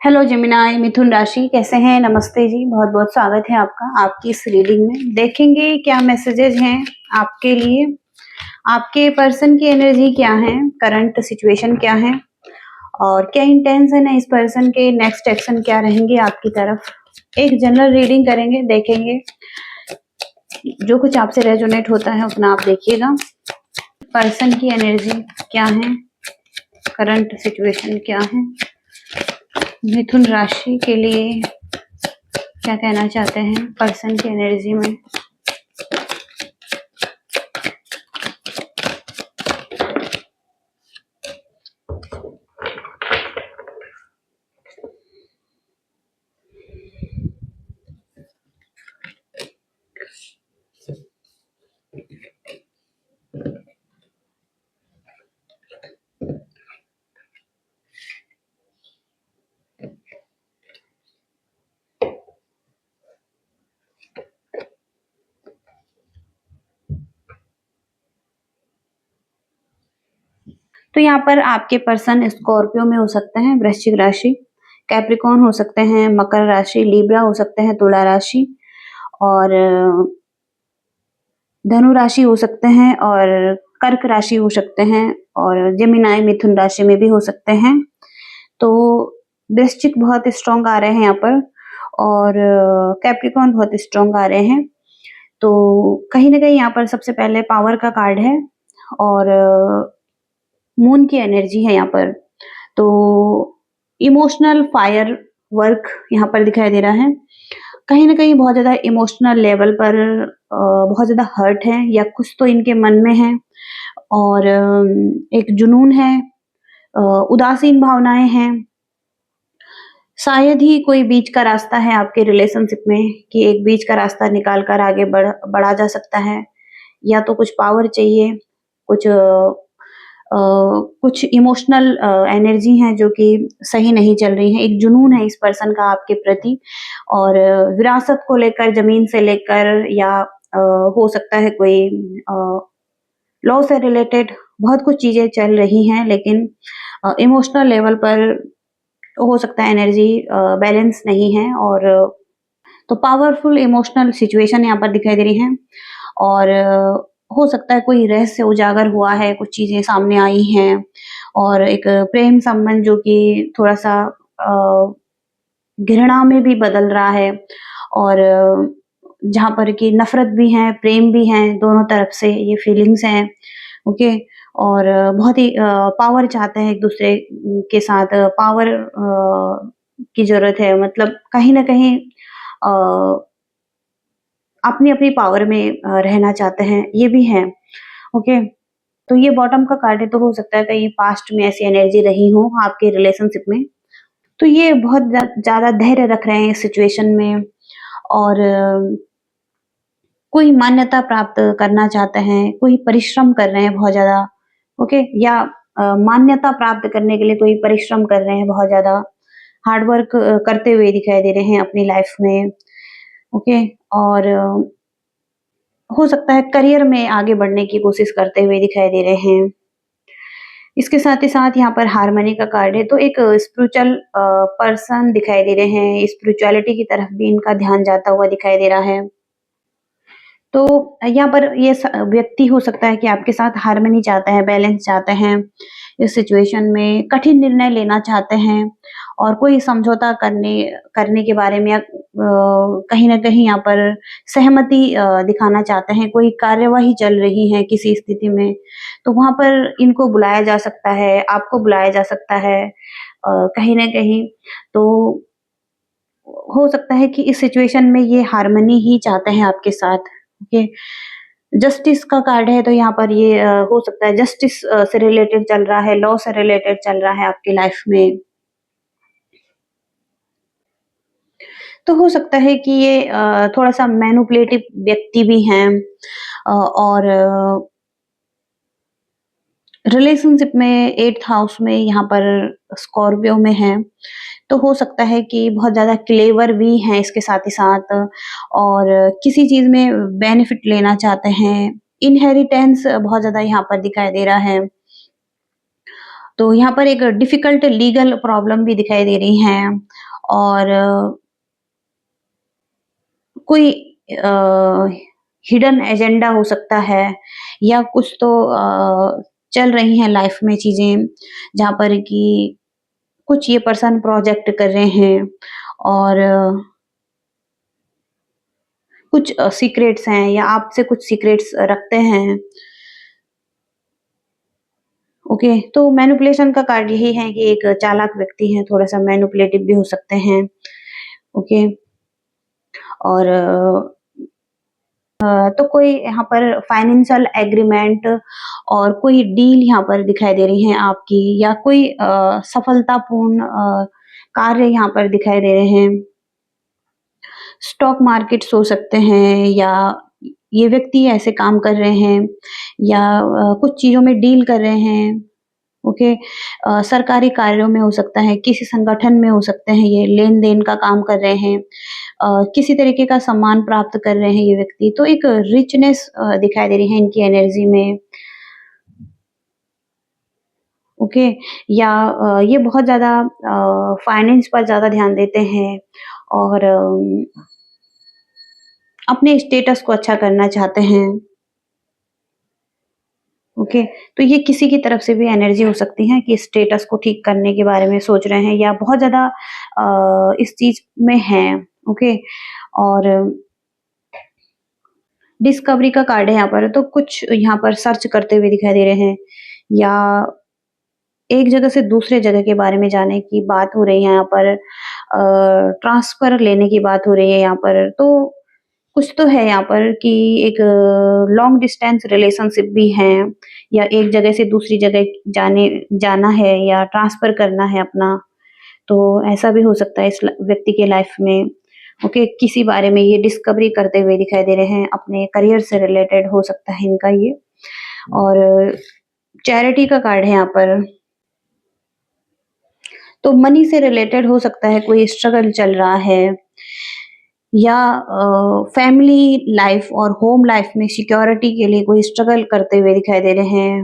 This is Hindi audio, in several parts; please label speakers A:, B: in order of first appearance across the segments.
A: हेलो जेमिनाई मिथुन राशि कैसे हैं। नमस्ते जी, बहुत बहुत स्वागत है आपका आपकी इस रीडिंग में। देखेंगे क्या मैसेजेस हैं आपके लिए, आपके पर्सन की एनर्जी क्या है, करंट सिचुएशन क्या है और क्या इंटेंशन है इस पर्सन के, नेक्स्ट एक्शन क्या रहेंगे आपकी तरफ। एक जनरल रीडिंग करेंगे, देखेंगे जो कुछ आपसे रेजोनेट होता है उतना आप देखिएगा। पर्सन की एनर्जी क्या है, करंट सिचुएशन क्या है, मिथुन राशि के लिए क्या कहना चाहते हैं पर्सन की एनर्जी में। तो यहाँ पर आपके पर्सन स्कॉर्पियो में हो सकते हैं, वृश्चिक राशि, कैप्रिकॉर्न हो सकते हैं, मकर राशि, लिब्रा हो सकते हैं, तुला राशि और धनु राशि हो सकते हैं और कर्क राशि हो सकते हैं और जेमिनाई मिथुन राशि में भी हो सकते हैं। तो वृश्चिक बहुत स्ट्रॉन्ग आ रहे हैं यहाँ पर और कैप्रिकॉर्न बहुत स्ट्रॉन्ग आ रहे हैं। तो कहीं ना कहीं यहाँ पर सबसे पहले पावर का कार्ड है और मून की एनर्जी है यहाँ पर। तो इमोशनल फायर वर्क यहाँ पर दिखाई दे रहा है। कहीं ना कहीं बहुत ज्यादा इमोशनल लेवल पर बहुत ज्यादा हर्ट है या कुछ तो इनके मन में है और एक जुनून है, उदासीन भावनाएं हैं। शायद ही कोई बीच का रास्ता है आपके रिलेशनशिप में कि एक बीच का रास्ता निकाल कर आगे बढ़ा जा सकता है, या तो कुछ पावर चाहिए, कुछ कुछ इमोशनल एनर्जी है जो कि सही नहीं चल रही है। एक जुनून है इस पर्सन का आपके प्रति और विरासत को लेकर, जमीन से लेकर या हो सकता है कोई लॉ से रिलेटेड बहुत कुछ चीजें चल रही हैं, लेकिन इमोशनल लेवल पर हो सकता है एनर्जी बैलेंस नहीं है। और तो पावरफुल इमोशनल सिचुएशन यहाँ पर दिखाई दे रही है और हो सकता है कोई रहस्य उजागर हुआ है, कुछ चीजें सामने आई हैं और एक प्रेम संबंध जो कि थोड़ा सा घृणा में भी बदल रहा है और जहाँ पर कि नफरत भी है, प्रेम भी है, दोनों तरफ से ये फीलिंग्स हैं। ओके। और बहुत ही पावर चाहते हैं एक दूसरे के साथ, पावर की जरूरत है, मतलब कहीं ना कहीं अपनी अपनी पावर में रहना चाहते हैं, ये भी है। ओके। तो ये बॉटम का कार्ड है, तो हो सकता है कहीं पास्ट में ऐसी एनर्जी रही हो आपके रिलेशनशिप में। तो ये बहुत ज्यादा धैर्य रख रहे हैं इस सिचुएशन में और कोई मान्यता प्राप्त करना चाहते हैं, कोई परिश्रम कर रहे हैं बहुत ज्यादा। ओके। या मान्यता प्राप्त करने के लिए कोई परिश्रम कर रहे हैं, बहुत ज्यादा हार्डवर्क करते हुए दिखाई दे रहे हैं अपनी लाइफ में। ओके। और हो सकता है करियर में आगे बढ़ने की कोशिश करते हुए दिखाई दे रहे हैं। इसके साथ ही साथ यहाँ पर हारमनी का कार्ड है, तो एक स्पिरिचुअल पर्सन दिखाई दे रहे हैं, स्पिरिचुअलिटी की तरफ भी इनका ध्यान जाता हुआ दिखाई दे रहा है। तो यहाँ पर ये व्यक्ति हो सकता है कि आपके साथ हारमनी चाहते हैं, बैलेंस चाहते हैं, इस सिचुएशन में कठिन निर्णय लेना चाहते हैं और कोई समझौता करने करने के बारे में या कहीं ना कहीं यहाँ पर सहमति दिखाना चाहते हैं। कोई कार्यवाही चल रही है किसी स्थिति में, तो वहां पर इनको बुलाया जा सकता है, आपको बुलाया जा सकता है कहीं ना कहीं। तो हो सकता है कि इस सिचुएशन में ये हारमनी ही चाहते हैं आपके साथ। ओके। जस्टिस का कार्ड है, तो यहाँ पर ये हो सकता है जस्टिस से रिलेटेड चल रहा है, लॉ से रिलेटेड चल रहा है आपकी लाइफ में। तो हो सकता है कि ये थोड़ा सा मैनिपुलेटिव व्यक्ति भी हैं और रिलेशनशिप में 8th हाउस में यहाँ पर स्कॉर्पियो में है, तो हो सकता है कि बहुत ज्यादा क्लेवर भी हैं इसके साथ ही साथ और किसी चीज में बेनिफिट लेना चाहते हैं। इनहेरिटेंस बहुत ज्यादा यहाँ पर दिखाई दे रहा है तो यहाँ पर एक डिफिकल्ट लीगल प्रॉब्लम भी दिखाई दे रही हैं और कोई हिडन एजेंडा हो सकता है या कुछ तो चल रही हैं लाइफ में चीज़ें जहाँ पर कि कुछ ये पर्सन प्रोजेक्ट कर रहे हैं और कुछ सीक्रेट्स हैं या आपसे कुछ सीक्रेट्स रखते हैं। ओके, तो मैनिपुलेशन का कार्ड यही है कि एक चालाक व्यक्ति है, थोड़ा-सा मैनिपुलेटिव भी हो सकते हैं। ओके, और तो कोई यहाँ पर फाइनेंशियल एग्रीमेंट और कोई डील यहाँ पर दिखाई दे रही है आपकी या कोई सफलतापूर्ण कार्य यहाँ पर दिखाई दे रहे हैं। स्टॉक मार्केट्स हो सकते हैं या ये व्यक्ति ऐसे काम कर रहे हैं या कुछ चीज़ों में डील कर रहे हैं। ओके, सरकारी कार्यों में हो सकता है, किसी संगठन में हो सकते हैं, ये लेन-देन का काम कर रहे हैं। किसी तरीके का सम्मान प्राप्त कर रहे हैं ये व्यक्ति, तो एक रिचनेस दिखाई दे रही है इनकी एनर्जी में। ओके, या ये बहुत ज़्यादा फाइनेंस पर ज़्यादा ध्यान देते हैं और अपने स्टेटस को अच्छा करना चाहते हैं। ओके, तो ये किसी की तरफ से भी एनर्जी हो सकती है कि स्टेटस को ठीक करने के बारे में सोच रहे हैं या बहुत ज़्यादा इस चीज़ में हैं। ओके, और डिस्कवरी का कार्ड है यहाँ पर, तो कुछ यहाँ पर सर्च करते हुए दिखाई दे रहे हैं या एक जगह से दूसरे जगह के बारे में जाने की बात हो रही है यहाँ पर, ट्रांसफ़र लेने की बात हो रही है यहाँ पर। तो कुछ तो है यहाँ पर कि एक लॉन्ग डिस्टेंस रिलेशनशिप भी है या एक जगह से दूसरी जगह जाना है या ट्रांसफ़र करना है अपना, तो ऐसा भी हो सकता है इस व्यक्ति के लाइफ में। ओके, किसी बारे में ये डिस्कवरी करते हुए दिखाई दे रहे हैं, अपने करियर से रिलेटेड हो सकता है इनका ये। और चैरिटी का कार्ड है यहाँ पर, तो मनी से रिलेटेड हो सकता है, कोई स्ट्रगल चल रहा है या फैमिली लाइफ और होम लाइफ में सिक्योरिटी के लिए कोई स्ट्रगल करते हुए दिखाई दे रहे हैं।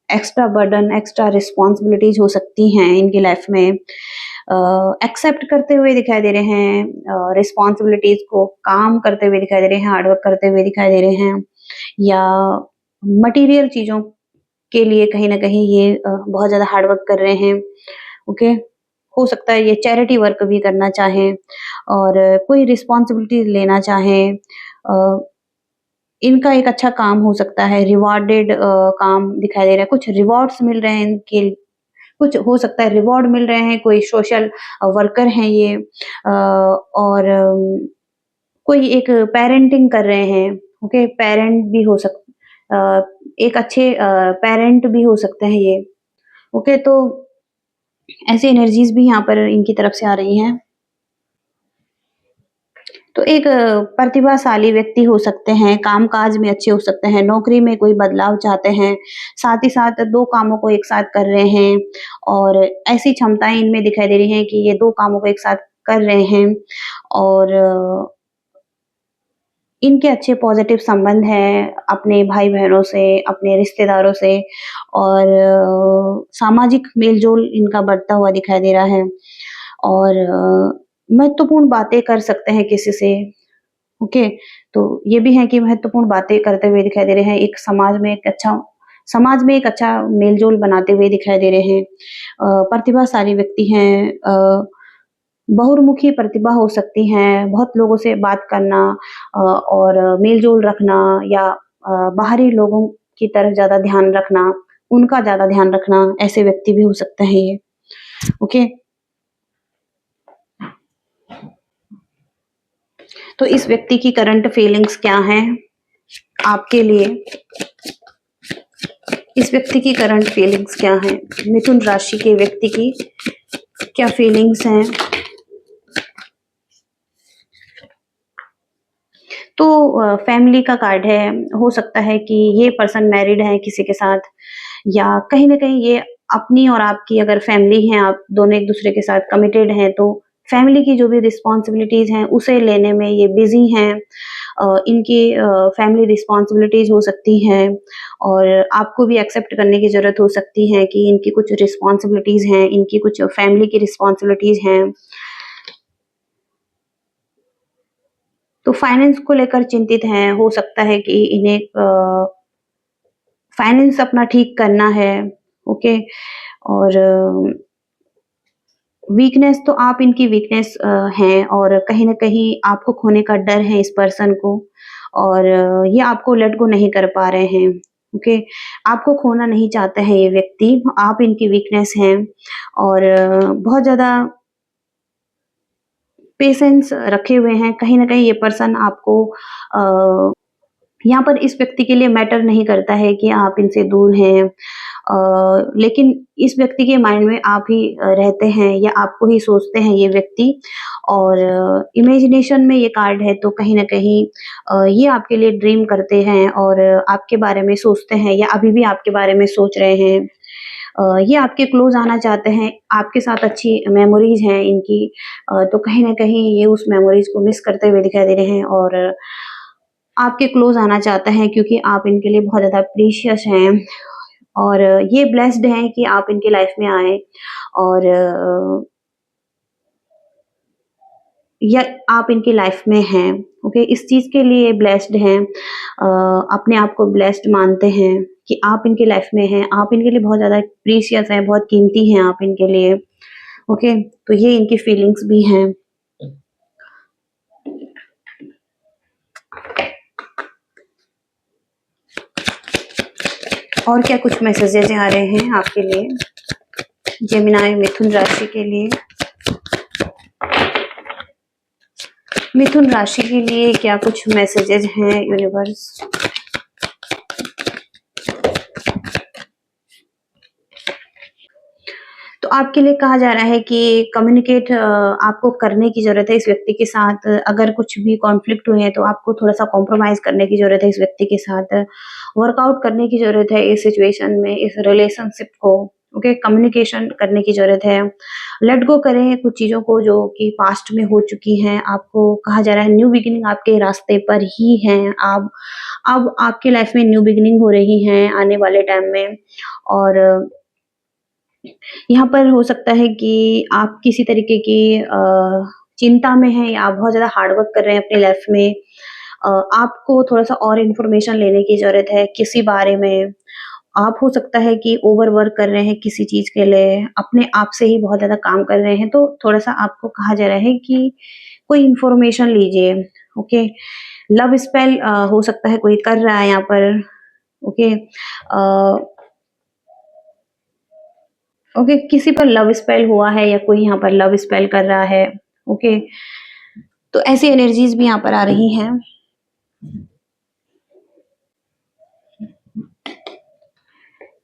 A: एक्स्ट्रा बर्डन, एक्स्ट्रा रिस्पॉन्सिबिलिटीज हो सकती हैं इनकी लाइफ में, एक्सेप्ट करते हुए दिखाई दे रहे हैं, रिस्पॉन्सिबिलिटीज को काम करते हुए दिखाई दे रहे हैं, हार्डवर्क करते हुए दिखाई दे रहे हैं या मटेरियल चीज़ों के लिए कहीं न कहीं ये बहुत ज़्यादा हार्डवर्क कर रहे हैं। ओके, हो सकता है ये चैरिटी वर्क भी करना चाहें और कोई रिस्पॉन्सिबिलिटी लेना चाहें। इनका एक अच्छा काम हो सकता है, रिवार्डेड काम दिखाई दे रहा है, कुछ रिवॉर्ड्स मिल रहे हैं इनके, कुछ हो सकता है रिवॉर्ड मिल रहे हैं, कोई सोशल वर्कर हैं ये, और कोई एक पेरेंटिंग कर रहे हैं। ओके, पेरेंट भी हो एक अच्छे पेरेंट भी हो सकते हैं ये। ओके, तो ऐसी एनर्जीज़ भी यहाँ पर इनकी तरफ से आ रही हैं। तो एक प्रतिभाशाली व्यक्ति हो सकते हैं, काम-काज में अच्छे हो सकते हैं, नौकरी में कोई बदलाव चाहते हैं, साथ ही साथ 2 कामों को एक साथ कर रहे हैं और ऐसी क्षमताएँ इनमें दिखाई दे रही हैं कि ये 2 कामों को एक साथ कर रहे हैं और इनके अच्छे पॉज़िटिव संबंध हैं अपने भाई-बहनों से, अपने रिश्तेदारों से और सामाजिक मेल-जोल इनका बढ़ता हुआ दिखाई दे रहा है और महत्वपूर्ण बातें कर सकते हैं किसी से। ओके, तो ये भी है कि महत्वपूर्ण बातें करते हुए दिखाई दे रहे हैं, एक समाज में एक अच्छा मेल-जोल बनाते हुए दिखाई दे रहे हैं। प्रतिभाशाली व्यक्ति हैं, बहुमुखी प्रतिभा हो सकती हैं, बहुत लोगों से बात करना और मेल-जोल रखना या बाहरी लोगों की तरफ ज़्यादा ध्यान रखना, उनका ज़्यादा ध्यान रखना, ऐसे व्यक्ति भी हो सकते हैं ये। ओके, तो इस व्यक्ति की करंट फीलिंग्स क्या हैं आपके लिए? इस व्यक्ति की करंट फीलिंग्स क्या हैं? मिथुन राशि के व्यक्ति की क्या फीलिंग्स हैं? तो फैमिली का कार्ड है, हो सकता है कि ये पर्सन मैरिड है किसी के साथ या कहीं न कहीं ये अपनी और आपकी अगर फैमिली है, आप दोनों एक-दूसरे के साथ कमिटेड हैं, तो फैमिली की जो भी रिस्पॉन्सिबिलिटीज़ हैं, उसे लेने में ये बिज़ी हैं। इनकी फैमिली रिस्पॉन्सिबिलिटीज़ हो सकती हैं और आपको भी एक्सेप्ट करने की ज़रूरत हो सकती है कि इनकी कुछ रिस्पॉन्सिबिलिटीज़ हैं, इनकी कुछ फैमिली की रिस्पॉन्सिबिलिटीज़ हैं। तो फाइनेंस को लेकर चिंतित हैं, हो सकता है कि इन्हें फाइनेंस अपना ठीक करना है, ओके? और वीकनेस तो आप इनकी वीकनेस हैं और कहीं न कहीं आपको खोने का डर है इस पर्सन को और ये आपको लेट गो नहीं कर पा रहे हैं, ओके? आपको खोना नहीं चाहते हैं ये व्यक्ति, आप इनकी वीकनेस हैं और बहुत ज़्यादा पेशेंस रखे हुए हैं। कहीं न कहीं ये पर्सन आपको यहाँ पर इस व्यक्ति के लिए मैटर नहीं करता है कि आप इनसे दूर हैं लेकिन इस व्यक्ति के माइंड में आप ही रहते हैं या आपको ही सोचते हैं ये व्यक्ति और इमेजिनेशन में ये कार्ड है तो कहीं न कहीं ये आपके लिए ड्रीम करते हैं और आपके बारे में सोचते हैं या अभी भी आपके बारे में सोच रहे हैं। ये आपके क्लोज़ आना चाहते हैं, आपके साथ अच्छी मेमोरीज़ हैं इनकी तो कहीं न कहीं ये उस मेमोरीज़ को मिस करते हुए दिखाई दे रहे हैं और आपके क्लोज़ आना चाहते हैं क्योंकि आप इनके लिए बहुत ज़्यादा प्रीशियस हैं और ये ब्लेस्ड हैं कि आप इनकी लाइफ़ में आए और या आप इनकी लाइफ़ में हैं, ओके? इस चीज़ के लिए ब्लेस्ड हैं अपने आप को ब्लेस्ड मानते हैं कि आप इनकी लाइफ़ में हैं, आप इनके लिए बहुत ज़्यादा प्रीशियस हैं, बहुत कीमती हैं आप इनके लिए, ओके? तो ये इनकी फीलिंग्स भी हैं। और क्या कुछ मैसेजेज़ आ रहे हैं आपके लिए? जेमिनी मिथुन राशि के लिए। मिथुन राशि के लिए क्या कुछ मैसेजेज़ हैं यूनिवर्स? तो आपके लिए कहा जा रहा है कि कम्युनिकेट आपको करने की ज़रूरत है इस व्यक्ति के साथ। अगर कुछ भी कॉन्फ्लिक्ट हुए हैं तो आपको थोड़ा-सा कॉम्प्रोमाइज़ करने की ज़रूरत है इस व्यक्ति के साथ। वर्कआउट करने की ज़रूरत है इस सिचुएशन में, इस रिलेशनशिप को, ओके? कम्युनिकेशन करने की ज़रूरत है। लेट गो करें कुछ चीज़ों को जो कि पास्ट में हो चुकी हैं। आपको कहा जा रहा है न्यू बिगिनिंग आपके रास्ते पर ही हैं। अब आपकी लाइफ़ में न्यू बिगिनिंग हो रही हैं आने वाले टाइम में और यहाँ पर हो सकता है कि आप किसी तरीके की चिंता में हैं या आप बहुत ज़्यादा हार्ड वर्क कर रहे हैं अपनी लाइफ में। आपको थोड़ा-सा और इन्फॉर्मेशन लेने की ज़रूरत है किसी बारे में। आप हो सकता है कि ओवरवर्क कर रहे हैं किसी चीज़ के लिए, अपने आप से ही बहुत ज़्यादा काम कर रहे हैं, तो थोड़ा-सा आपको कहा जा रहा है कि कोई इन्फॉर्मेशन लीजिए, ओके? लव स्पेल हो सकता है कोई कर रहा है यहाँ पर, ओके? ओके, किसी पर लव स्पेल हुआ है या कोई यहाँ पर लव स्पेल कर रहा है, ओके? तो ऐसी एनर्जीज़ भी यहाँ पर आ रही हैं।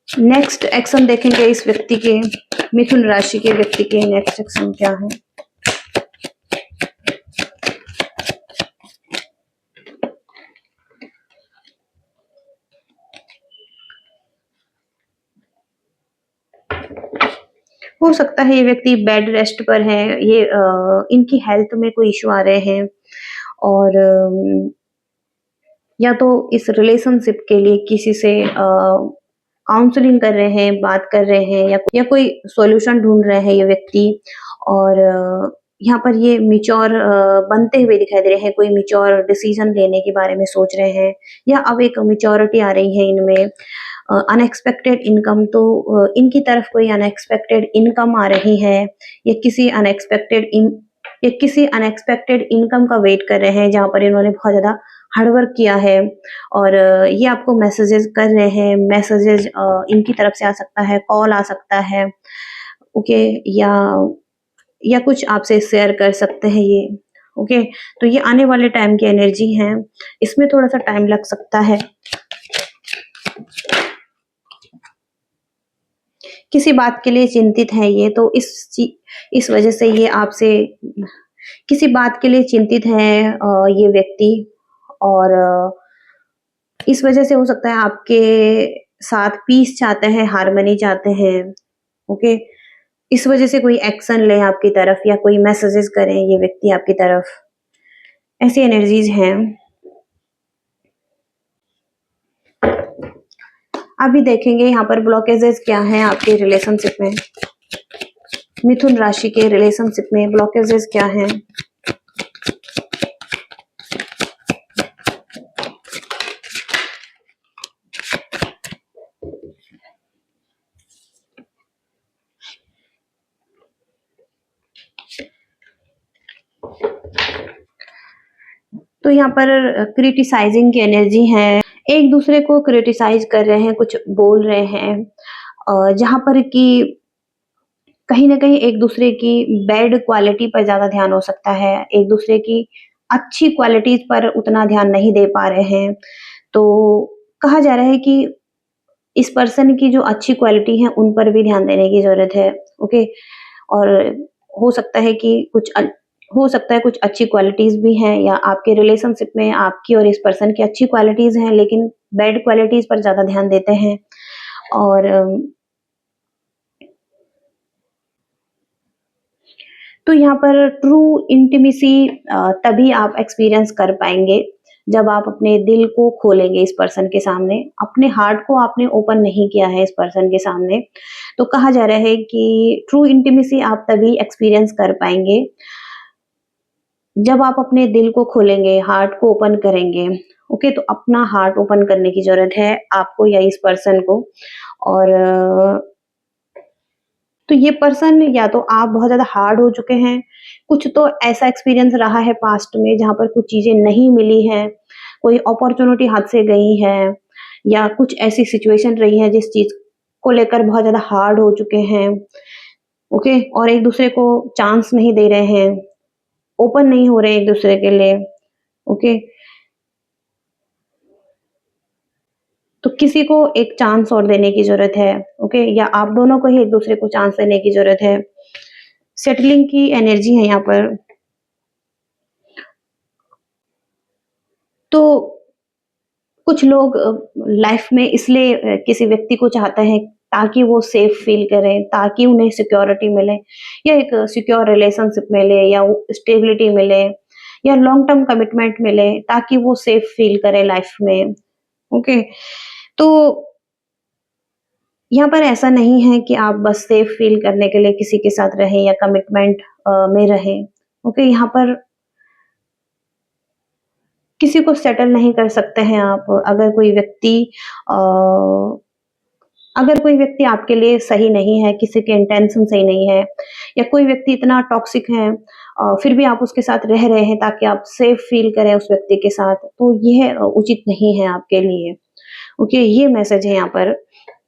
A: नेक्स्ट एक्शन देखेंगे इस व्यक्ति के, मिथुन राशि के व्यक्ति के नेक्स्ट एक्शन क्या है? हो सकता है ये व्यक्ति बेड रेस्ट पर है, ये इनकी हेल्थ में कोई इश्यू आ रहे हैं और या तो इस रिलेशनशिप के लिए किसी से काउंसलिंग कर रहे हैं, बात कर रहे हैं या कोई सॉल्यूशन ढूँढ रहे हैं ये व्यक्ति और यहाँ पर ये मैच्योर बनते हुए दिखाई दे रहे हैं, कोई मैच्योर डिसीजन लेने के बारे में सोच रहे हैं या अब एक मैच्योरिटी आ रही है इनमें। अनएक्सपेक्टेड इनकम तो इनकी तरफ कोई अनएक्सपेक्टेड इनकम आ रही है या किसी अनएक्सपेक्टेड इनकम का वेट कर रहे हैं जहाँ पर इन्होंने बहुत ज़्यादा हार्ड वर्क किया है और ये आपको मैसेजेस कर रहे हैं, मैसेजेस इनकी तरफ से आ सकता है, कॉल आ सकता है, ओके? या कुछ आपसे शेयर कर सकते हैं ये, ओके? तो ये आने वाले टाइम की एनर्जी है, इसमें थोड़ा-सा टाइम लग सकता है। किसी बात के लिए चिंतित हैं ये तो इस वजह से ये आपसे किसी बात के लिए चिंतित हैं ये व्यक्ति और इस वजह से हो सकता है आपके साथ पीस चाहते हैं, हार्मनी चाहते हैं, ओके? इस वजह से कोई एक्शन लें आपकी तरफ या कोई मैसेजेस करें ये व्यक्ति आपकी तरफ, ऐसी एनर्जीज़ हैं। अभी देखेंगे यहाँ पर ब्लॉकेजेस क्या हैं आपके रिलेशनशिप में, मिथुन राशि के रिलेशनशिप में ब्लॉकेजेस क्या हैं। तो यहाँ पर क्रिटिसाइजिंग की एनर्जी है, एक दूसरे को क्रिटिसाइज कर रहे हैं, कुछ बोल रहे हैं, जहाँ पर कि कहीं न कहीं एक दूसरे की बैड क्वालिटी पर ज़्यादा ध्यान हो सकता है, एक दूसरे की अच्छी क्वालिटीज़ पर उतना ध्यान नहीं दे पा रहे हैं। तो कहा जा रहा है कि इस पर्सन की जो अच्छी क्वालिटी है, उन पर भी ध्यान देने की ज़रूरत है, ओके? और हो सकता है कि हो सकता है कुछ अच्छी क्वालिटीज़ भी हैं या आपके रिलेशनशिप में आपकी और इस पर्सन की अच्छी क्वालिटीज़ हैं, लेकिन बैड क्वालिटीज़ पर ज़्यादा ध्यान देते हैं। और तो यहाँ पर ट्रू इंटीमेसी तभी आप एक्सपीरियंस कर पाएँगे, जब आप अपने दिल को खोलेंगे इस पर्सन के सामने, अपने हार्ट को आपने ओपन नहीं किया है इस पर्सन के सामने। तो कहा जा रहा है कि ट्रू इंटीमेसी आप तभी एक्सपीरियंस कर पाएँगे, जब आप अपने दिल को खोलेंगे, हार्ट को ओपन करेंगे, ओके? तो अपना हार्ट ओपन करने की ज़रूरत है आपको या इस पर्सन को। और तो ये पर्सन या तो आप बहुत ज़्यादा हार्ड हो चुके हैं, कुछ तो ऐसा एक्सपीरियंस रहा है पास्ट में जहाँ पर कुछ चीज़ें नहीं मिली हैं, कोई अपॉर्च्युनिटी हाथ से गई है या कुछ ऐसी सिचुएशन रही है जिस चीज़ को लेकर बहुत ज़्यादा हार्ड हो चुके हैं, ओके? और एक-दूसरे को चांस नहीं दे रहे हैं, ओपन नहीं हो रहे हैं एक-दूसरे के लिए, ओके? तो किसी को एक चांस और देने की ज़रूरत है, ओके? या आप दोनों को ही एक-दूसरे को चांस देने की ज़रूरत है। सेटलिंग की एनर्जी है यहाँ पर। तो कुछ लोग लाइफ में इसलिए किसी व्यक्ति को चाहते हैं ताकि वो सेफ फील करें, ताकि उन्हें सिक्योरिटी मिले या एक सिक्योर रिलेशनशिप मिले या वो स्टेबिलिटी मिले या लॉन्ग टर्म कमिटमेंट मिले ताकि वो सेफ फील करे लाइफ में, ओके? तो यहाँ पर ऐसा नहीं है कि आप बस सेफ फील करने के लिए किसी के साथ रहें या कमिटमेंट में रहें, ओके? यहाँ पर किसी को सेटल नहीं कर सकते हैं आप। अ, अगर कोई व्यक्ति आपके लिए सही नहीं है, किसी के इंटेंशन सही नहीं है या कोई व्यक्ति इतना टॉक्सिक है, फिर भी आप उसके साथ रह रहे हैं ताकि आप सेफ फील करें उस व्यक्ति के साथ, तो यह उचित नहीं है आपके लिए। ओके, ये मैसेज है यहाँ पर।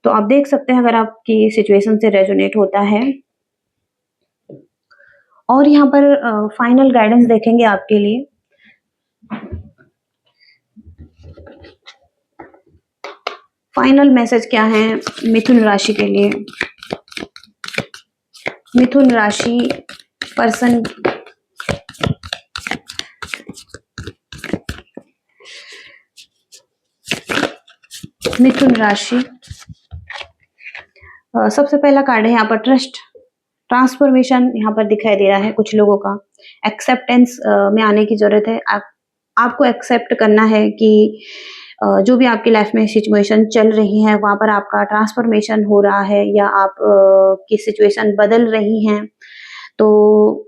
A: तो आप देख सकते हैं अगर आपकी सिचुएशन से रेजोनेट होता है। और यहाँ पर फाइनल गाइडेंस देखेंगे आपके लिए। फाइनल मैसेज क्या है मिथुन राशि के लिए? मिथुन राशि पर्सन मिथुन राशि सबसे पहला कार्ड है यहाँ पर ट्रस्ट, ट्रांसफॉर्मेशन यहाँ पर दिखाई दे रहा है कुछ लोगों का। एक्सेप्टेंस में आने की जरूरत है। आपको एक्सेप्ट करना है कि जो भी आपकी लाइफ में सिचुएशन चल रही है वहां पर आपका ट्रांसफॉर्मेशन हो रहा है या आप की सिचुएशन बदल रही हैं, तो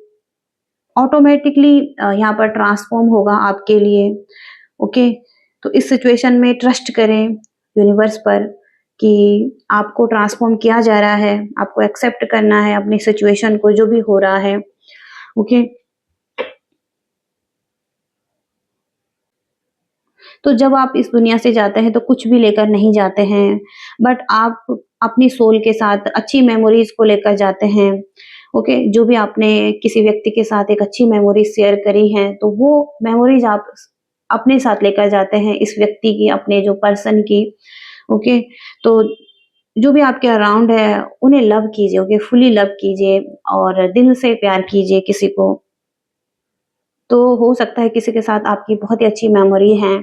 A: ऑटोमेटिकली यहाँ पर ट्रांसफॉर्म होगा आपके लिए। ओके, तो इस सिचुएशन में ट्रस्ट करें यूनिवर्स पर कि आपको ट्रांसफॉर्म किया जा रहा है, आपको एक्सेप्ट करना है अपनी सिचुएशन को जो भी हो रहा है। ओके, तो जब आप इस दुनिया से जाते हैं तो कुछ भी लेकर नहीं जाते हैं, बट आप अपनी सोल के साथ अच्छी मेमोरीज को लेकर जाते हैं। ओके, जो भी आपने किसी व्यक्ति के साथ एक अच्छी मेमोरी शेयर करी है, तो वो मेमोरीज आप अपने साथ लेकर जाते हैं इस व्यक्ति की, अपने जो पर्सन की। ओके, तो जो भी आपके अराउंड है उन्हें लव कीजिए, ओके, फुली लव कीजिए और दिल से प्यार कीजिए किसी को। तो हो सकता है किसी के साथ आपकी बहुत ही अच्छी मेमोरी है,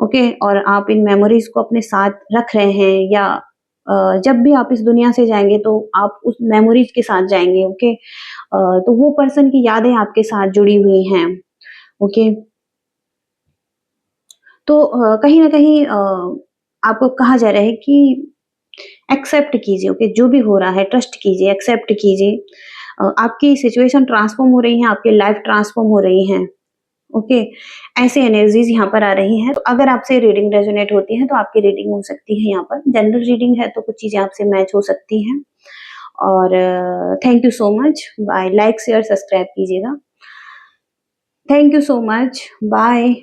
A: ओके, और आप इन मेमोरीज को अपने साथ रख रहे हैं या जब भी आप इस दुनिया से जाएंगे तो आप उस मेमोरीज के साथ जाएंगे। ओके, तो वो पर्सन की यादें आपके साथ जुड़ी हुई हैं। ओके, तो कहीं ना कहीं आपको कहा जा रहा है कि एक्सेप्ट कीजिए, ओके, जो भी हो रहा है ट्रस्ट कीजिए, एक्सेप्ट कीजिए। आपकी सिचुएशन ट्रांसफॉर्म हो रही है, आपकी लाइफ ट्रांसफॉर्म हो रही है, ओके। ऐसे एनर्जीज यहाँ पर आ रही हैं। तो अगर आपसे रीडिंग रेजोनेट होती है तो आपकी रीडिंग हो सकती है यहाँ पर। जनरल रीडिंग है तो कुछ चीजें आपसे मैच हो सकती हैं। और thank you so much. Bye. Like share subscribe कीजिएगा। Thank you so much. Bye.